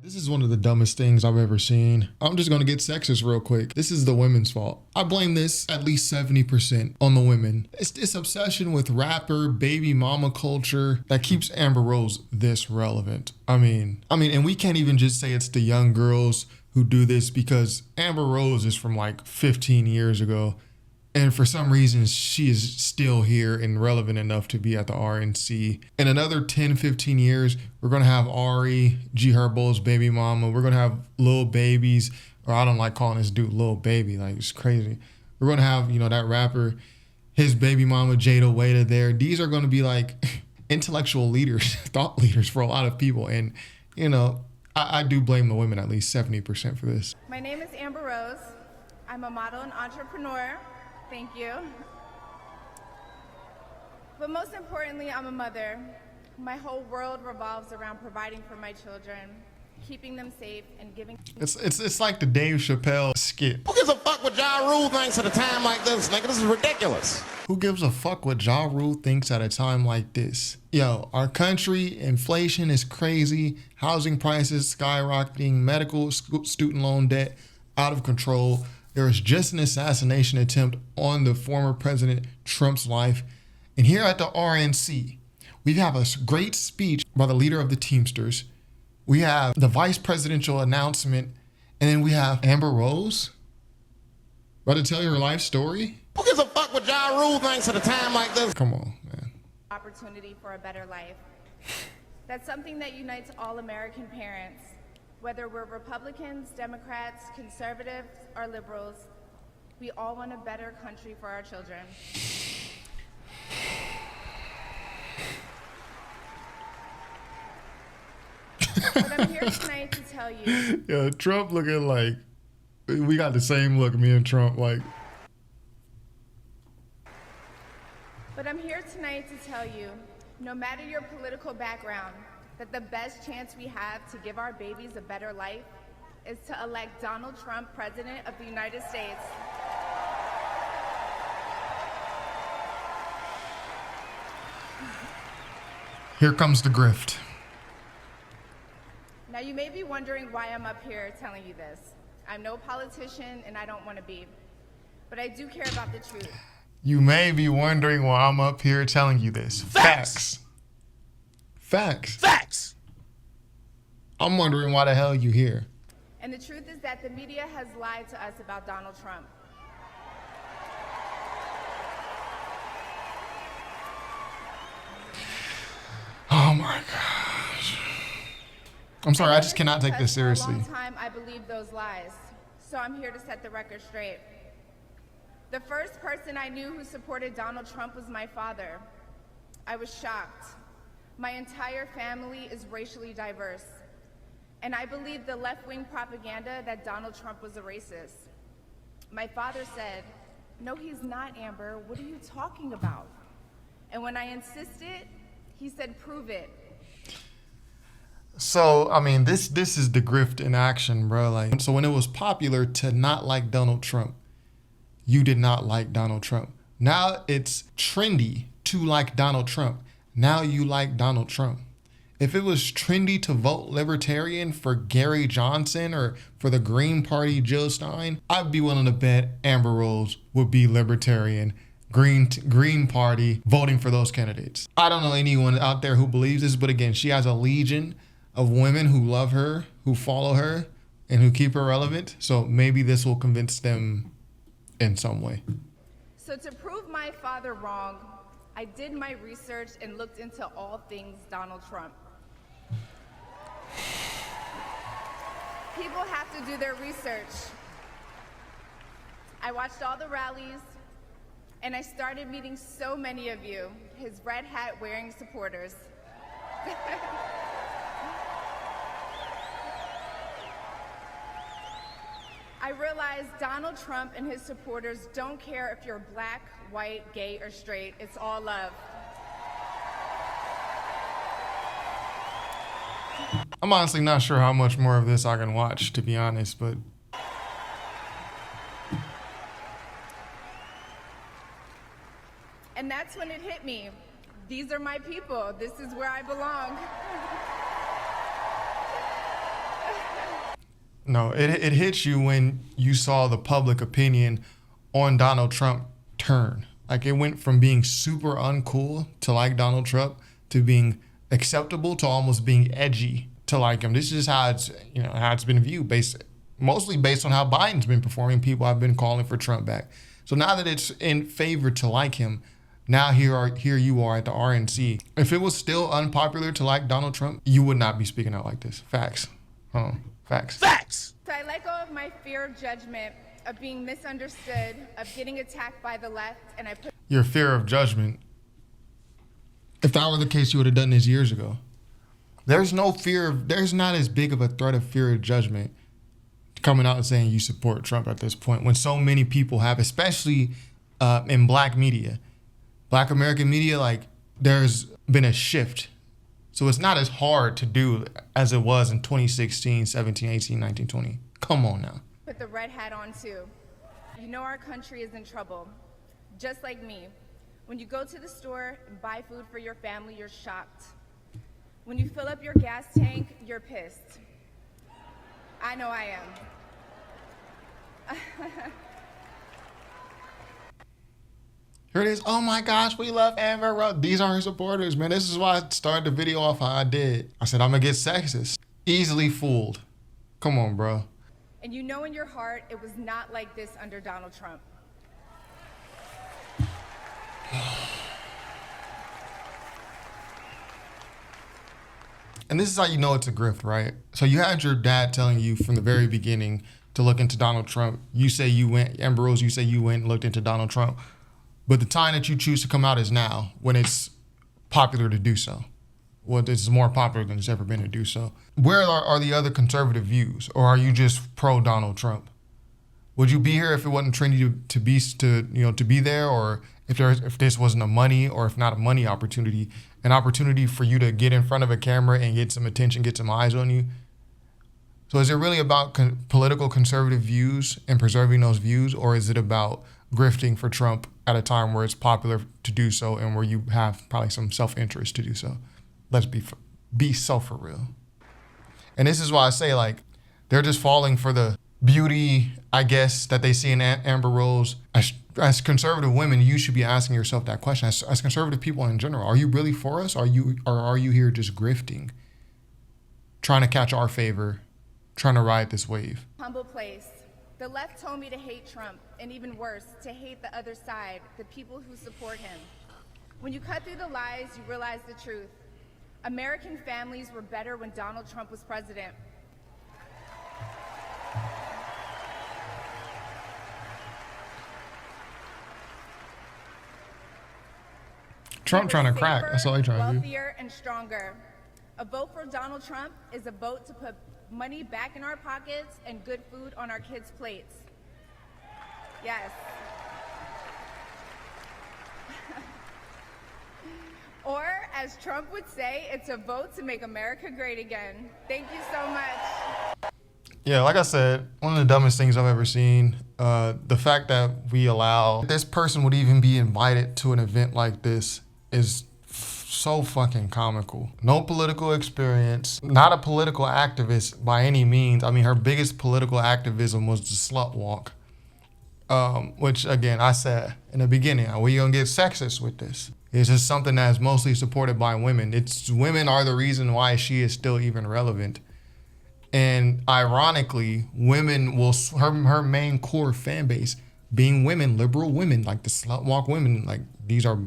This is one of the dumbest things I've ever seen. I'm just gonna get sexist real quick. This is the women's fault. I blame this at least 70% on the women. It's this obsession with rapper, baby mama culture that keeps Amber Rose this relevant. I mean, and we can't even just say it's the young girls who do this because Amber Rose is from like 15 years ago. And for some reason, she is still here and relevant enough to be at the RNC. In another 10, 15 years, we're going to have Ari, G Herbo's baby mama. We're going to have Lil Babies, or I don't like calling this dude Lil Baby. Like, it's crazy. We're going to have, that rapper, his baby mama, Jada Wada there. These are going to be like intellectual leaders, thought leaders for a lot of people. And, I do blame the women at least 70% for this. My name is Amber Rose. I'm a model and entrepreneur. Thank you. But most importantly, I'm a mother. My whole world revolves around providing for my children, keeping them safe, and giving. It's like the Dave Chappelle skit. Who gives a fuck what Ja Rule thinks at a time like this, nigga? This is ridiculous. Who gives a fuck what Ja Rule thinks at a time like this? Yo, our country, inflation is crazy, housing prices skyrocketing, medical student loan debt out of control. There was just an assassination attempt on the former President Trump's life. And here at the RNC, we have a great speech by the leader of the Teamsters. We have the vice presidential announcement. And then we have Amber Rose about to tell you her life story. Who gives a fuck what Ja Rule thinks at a time like this? Come on, man. Opportunity for a better life. That's something that unites all American parents. Whether we're Republicans, Democrats, conservatives, or liberals, we all want a better country for our children. But I'm here tonight to tell you. Yeah, Trump looking like, we got the same look, me and Trump, like. But I'm here tonight to tell you, no matter your political background, that the best chance we have to give our babies a better life is to elect Donald Trump President of the United States. Here comes the grift. Now you may be wondering why I'm up here telling you this. I'm no politician and I don't want to be, but I do care about the truth. You may be wondering why I'm up here telling you this. Facts. I'm wondering why the hell you here. And the truth is that the media has lied to us about Donald Trump. Oh my gosh. I'm sorry, I just cannot take this seriously. For a long time, I believed those lies, so I'm here to set the record straight. The first person I knew who supported Donald Trump was my father. I was shocked. My entire family is racially diverse, and I believed the left-wing propaganda that Donald Trump was a racist. My father said, "No, he's not, Amber. What are you talking about?" And when I insisted, he said, "Prove it." So, this is the grift in action, bro. Like, so when it was popular to not like Donald Trump, you did not like Donald Trump. Now it's trendy to like Donald Trump. Now you like Donald Trump. If it was trendy to vote libertarian for Gary Johnson or for the Green Party, Jill Stein, I'd be willing to bet Amber Rose would be libertarian, Green Party, voting for those candidates. I don't know anyone out there who believes this, but again, she has a legion of women who love her, who follow her, and who keep her relevant. So maybe this will convince them in some way. So to prove my father wrong, I did my research and looked into all things Donald Trump. People have to do their research. I watched all the rallies, and I started meeting so many of you, his red hat wearing supporters. I realized Donald Trump and his supporters don't care if you're black, white, gay, or straight. It's all love. I'm honestly not sure how much more of this I can watch, to be honest, but. And that's when it hit me. These are my people. This is where I belong. No, it hits you when you saw the public opinion on Donald Trump turn. Like it went from being super uncool to like Donald Trump to being acceptable to almost being edgy to like him. This is how it's how it's been viewed mostly based on how Biden's been performing. People have been calling for Trump back. So now that it's in favor to like him, now here you are at the RNC. If it was still unpopular to like Donald Trump, you would not be speaking out like this. Facts. Facts. Facts! So I let go of my fear of judgment, of being misunderstood, of getting attacked by the left, and I put Your fear of judgment. If that were the case, you would have done this years ago. There's not as big of a threat of fear of judgment coming out and saying you support Trump at this point when so many people have, especially in black media. Black American media, like there's been a shift. So it's not as hard to do as it was in 2016, 17, 18, 19, 20. Come on now. put the red hat on too. You know our country is in trouble, just like me. When you go to the store and buy food for your family, you're shocked. When you fill up your gas tank, you're pissed. I know I am. Here it is. Oh my gosh, we love Amber Rose. These are her supporters, man. This is why I started the video off how I did. I said, I'm gonna get sexist. Easily fooled. Come on, bro. And you know in your heart it was not like this under Donald Trump. And this is how you know it's a grift, right? So you had your dad telling you from the very beginning to look into Donald Trump. You say you went, Amber Rose, you say you went and looked into Donald Trump. But the time that you choose to come out is now, when it's popular to do so. Well, it's more popular than it's ever been to do so. Where are the other conservative views? Or are you just pro Donald Trump? Would you be here if it wasn't trendy to be there, or if this wasn't a money, or if not a money opportunity, an opportunity for you to get in front of a camera and get some attention, get some eyes on you? So is it really about political conservative views and preserving those views, or is it about grifting for Trump at a time where it's popular to do so and where you have probably some self-interest to do so? Let's be so for real. And this is why I say, like, they're just falling for the beauty, I guess, that they see in Amber Rose. As conservative women, you should be asking yourself that question. As conservative people in general, are you really for us? Or are you here just grifting, trying to catch our favor, trying to ride this wave? Humble place. The left told me to hate Trump, and even worse, to hate the other side, the people who support him. When you cut through the lies, you realize the truth. American families were better when Donald Trump was president. Trump trying to crack. That's all he's trying to do. Wealthier and stronger. A vote for Donald Trump is a vote to put money back in our pockets and good food on our kids' plates. Yes. Or, as Trump would say, it's a vote to make America great again. Thank you so much. Yeah, like I said, one of the dumbest things I've ever seen. The fact that we allow this person would even be invited to an event like this is so fucking comical. No political experience, not a political activist by any means. I mean, her biggest political activism was the slut walk, which, again, I said in the beginning, are we gonna get sexist with this? It's just something that's mostly supported by women. Women are the reason why she is still even relevant. And ironically, women will, her main core fan base being women, liberal women, like the slut walk women, like these are,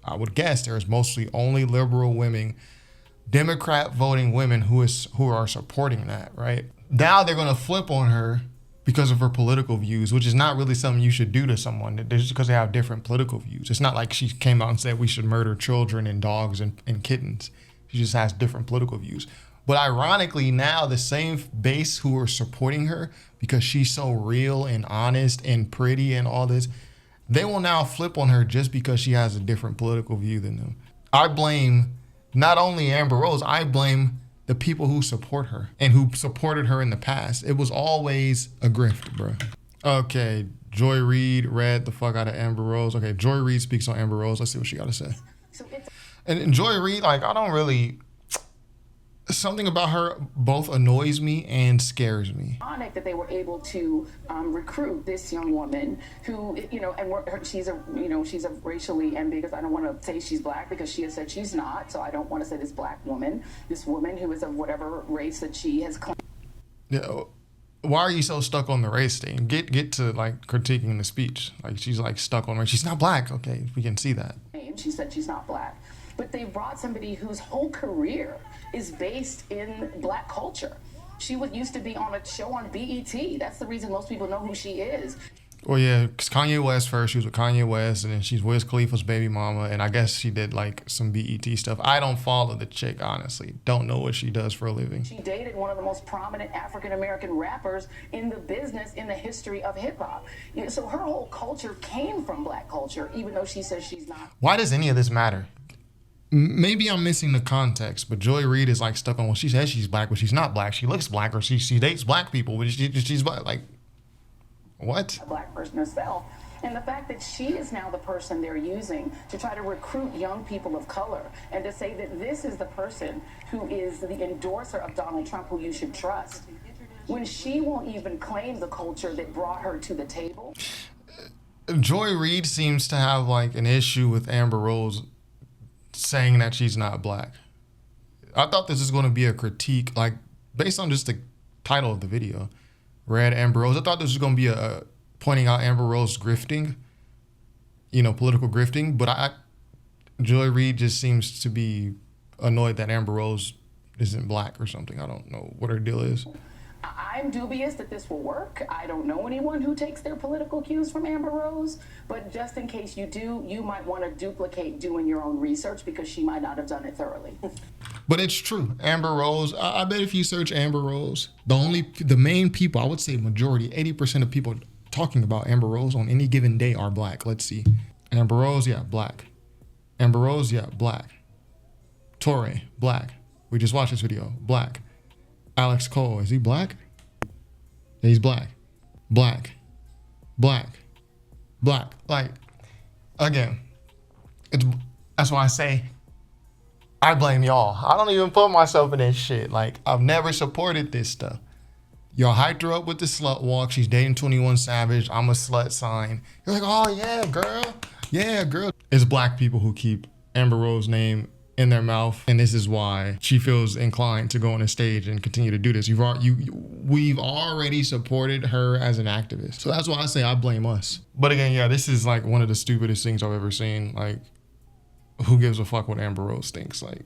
I would guess there's mostly only liberal women, Democrat voting women who are supporting that, right? Now they're gonna flip on her because of her political views, which is not really something you should do to someone just because they have different political views. It's not like she came out and said we should murder children and dogs and kittens. She just has different political views. But ironically, now the same base who are supporting her because she's so real and honest and pretty and all this, they will now flip on her just because she has a different political view than them. I blame not only Amber Rose, I blame the people who support her and who supported her in the past. It was always a grift, bro. Okay, Joy Reid read the fuck out of Amber Rose. Okay, Joy Reid speaks on Amber Rose. Let's see what she got to say. And Joy Reid, like, I don't really... Something about her both annoys me and scares me. Ironic that they were able to recruit this young woman who, and she's a racially ambiguous. I don't want to say she's black because she has said she's not. So I don't want to say this black woman, this woman who is of whatever race that she has claimed. Yeah. Why are you so stuck on the race thing? Get to like critiquing the speech. Like she's like stuck on race. She's not black. Okay, we can see that. She said she's not black. But they brought somebody whose whole career is based in black culture. She used to be on a show on BET. That's the reason most people know who she is. Well, yeah, because Kanye West first. She was with Kanye West, and then she's Wiz Khalifa's baby mama. And I guess she did like some BET stuff. I don't follow the chick, honestly. Don't know what she does for a living. She dated one of the most prominent African-American rappers in the business in the history of hip-hop. So her whole culture came from black culture, even though she says she's not. Why does any of this matter? Maybe I'm missing the context, but Joy Reid is like stuck on, well, she says she's black, but she's not black. She looks black, or she dates black people, but she's black. Like, what? A black person herself. And the fact that she is now the person they're using to try to recruit young people of color and to say that this is the person who is the endorser of Donald Trump who you should trust, when she won't even claim the culture that brought her to the table. Joy Reid seems to have like an issue with Amber Rose saying that she's not black. I thought this was going to be a critique, like based on just the title of the video, Red Amber Rose. I thought this was going to be a pointing out Amber Rose grifting, political grifting. But Joy Reid just seems to be annoyed that Amber Rose isn't black or something. I don't know what her deal is. I'm dubious that this will work. I don't know anyone who takes their political cues from Amber Rose, but just in case you do, you might want to duplicate doing your own research because she might not have done it thoroughly. But it's true. Amber Rose, I bet if you search Amber Rose, the main people, I would say majority, 80% of people talking about Amber Rose on any given day are black. Let's see. Amber Rose, yeah, black. Amber Rose, yeah, black. Torre, black. We just watched this video, black. Alex Cole, is he black? Yeah, he's black. Black. Black. Black. Like, again, that's why I say I blame y'all. I don't even put myself in this shit. Like, I've never supported this stuff. Y'all hyped her up with the slut walk. She's dating 21 Savage. I'm a slut sign. You're like, oh yeah, girl. Yeah, girl. It's black people who keep Amber Rose's name in their mouth, and this is why she feels inclined to go on a stage and continue to do this. We've already supported her as an activist, so that's why I say I blame us. But again, yeah, this is like one of the stupidest things I've ever seen. Like, who gives a fuck what Amber Rose thinks? Like,